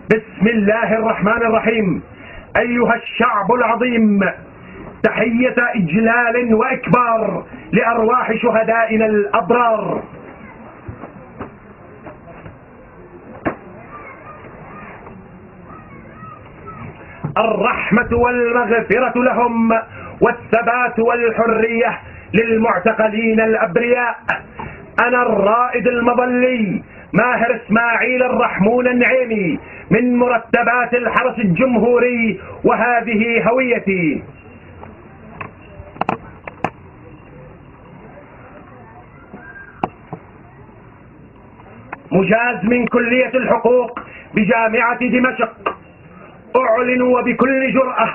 بسم الله الرحمن الرحيم. أيها الشعب العظيم، تحية إجلال وإكبار لأرواح شهدائنا الأبرار. الرحمة والمغفرة لهم، والثبات والحرية للمعتقلين الأبرياء. أنا الرائد المظلي ماهر إسماعيل الرحمون النعيمي من مرتبات الحرس الجمهوري، وهذه هويتي. مجاز من كلية الحقوق بجامعة دمشق، أعلن وبكل جرأة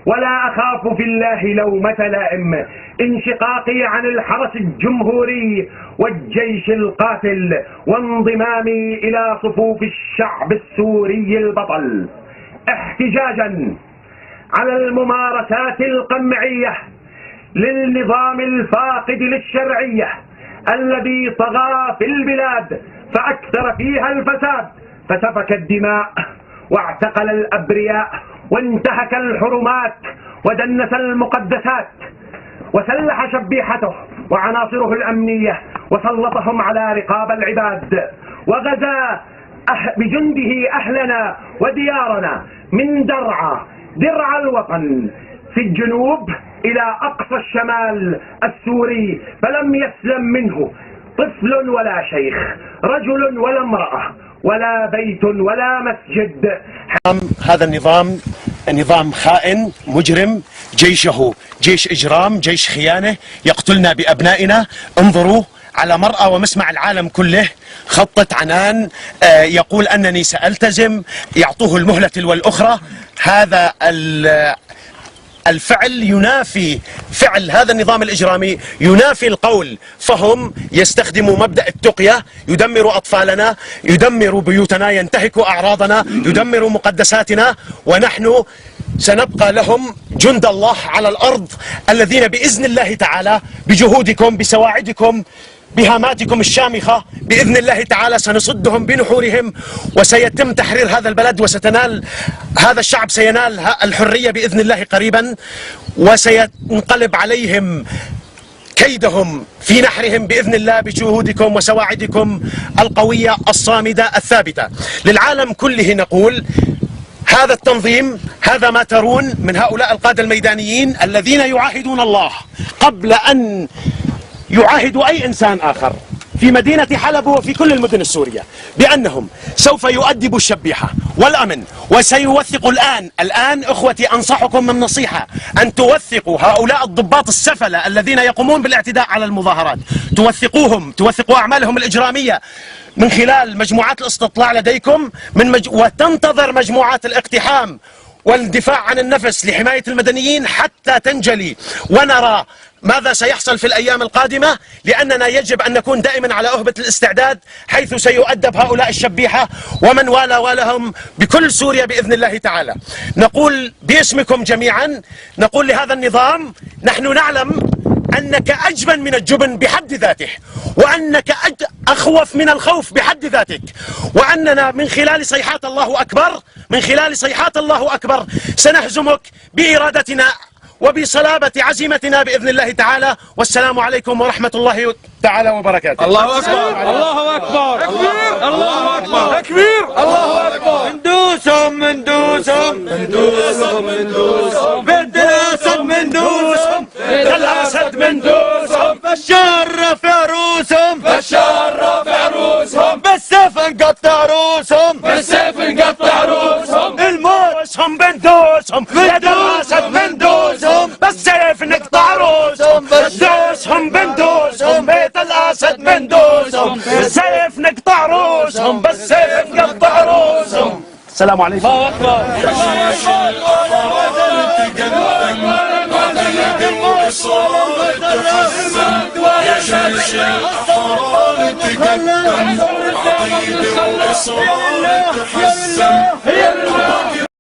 ولا أخاف في الله لومة لائم انشقاقي عن الحرس الجمهوري والجيش القاتل، وانضمامي إلى صفوف الشعب السوري البطل، احتجاجا على الممارسات القمعية للنظام الفاقد للشرعية الذي طغى في البلاد فأكثر فيها الفساد، فسفك الدماء واعتقل الأبرياء وانتهك الحرمات ودنس المقدسات، وسلح شبيحته وعناصره الأمنية وسلطهم على رقاب العباد، وغزا بجنده أهلنا وديارنا من درع الوطن في الجنوب إلى أقصى الشمال السوري، فلم يسلم منه طفل ولا شيخ، رجل ولا امرأة، ولا بيت ولا مسجد. هذا النظام نظام خائن مجرم، جيشه جيش إجرام، جيش خيانة، يقتلنا بأبنائنا. انظروا على مرأى ومسمع العالم كله خطة عنان يقول أنني سألتزم، يعطوه المهلة تلو الأخرى. هذا الفعل ينافي فعل هذا النظام الإجرامي، ينافي القول، فهم يستخدموا مبدأ التقية، يدمر أطفالنا، يدمر بيوتنا، ينتهك أعراضنا، يدمر مقدساتنا، ونحن سنبقى لهم جند الله على الأرض الذين بإذن الله تعالى بجهودكم بسواعدكم بهاماتكم الشامخة بإذن الله تعالى سنصدهم بنحورهم، وسيتم تحرير هذا البلد، وستنال هذا الشعب سينال الحرية بإذن الله قريبا، وسينقلب عليهم كيدهم في نحرهم بإذن الله بجهودكم وسواعدكم القوية الصامدة الثابتة. للعالم كله نقول هذا التنظيم، هذا ما ترون من هؤلاء القادة الميدانيين الذين يعاهدون الله قبل أن يعاهدوا أي إنسان آخر في مدينة حلب وفي كل المدن السورية بأنهم سوف يؤدبوا الشبيحة والأمن، وسيوثقوا الآن إخوتي أنصحكم من نصيحة أن توثقوا هؤلاء الضباط السفلة الذين يقومون بالاعتداء على المظاهرات، توثقوا أعمالهم الإجرامية من خلال مجموعات الاستطلاع لديكم وتنتظر مجموعات الاقتحام والدفاع عن النفس لحماية المدنيين حتى تنجلي ونرى ماذا سيحصل في الأيام القادمة، لأننا يجب أن نكون دائما على أهبة الاستعداد حيث سيؤدب هؤلاء الشبيحة ومن والهم بكل سوريا بإذن الله تعالى. نقول باسمكم جميعا، نقول لهذا النظام نحن نعلم أنك أجبن من الجبن بحد ذاته، وأنك أخوف من الخوف بحد ذاتك، وأننا من خلال صيحات الله أكبر سنهزمك بإرادتنا وبصلابة عزيمتنا بإذن الله تعالى. والسلام عليكم ورحمة الله تعالى وبركاته. الله أكبر، الله أكبر، تكبير، الله أكبر، تكبير، الله أكبر. مندوسهم بنت الأسد مندوسهم، بشار رافع رؤوسهم، بالسيف نقطع رؤوسهم، الموسهم بندوسهم، بنت الأسد مندوسهم، بالسيف نقطع رؤوسهم، بندوسهم بيت الأسد مندوسهم، بالسيف نقطع رؤوسهم، بالسيف نقطع رؤوسهم. السلام عليكم. الله أكبر.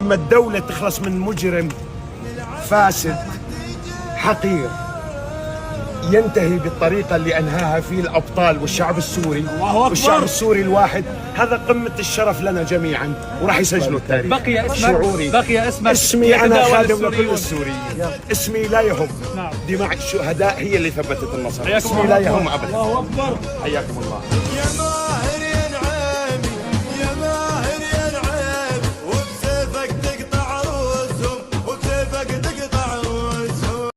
لما الدولة تخلص من مجرم فاسد حقير ينتهي بالطريقة اللي أنهاها فيه الأبطال والشعب السوري والشعب السوري الواحد. هذا قمة الشرف لنا جميعا، وراح يسجلوا التاريخ. بقي اسمك شعوري بقي اسمك اسمي أنا يتداول خادم لكل السوريون. السوريين. اسمي لا يهم. دماء الشهداء هي اللي ثبتت النصر. حياكم اسمي الله. لا يهم أبدا. الله أكبر. حياكم الله. يا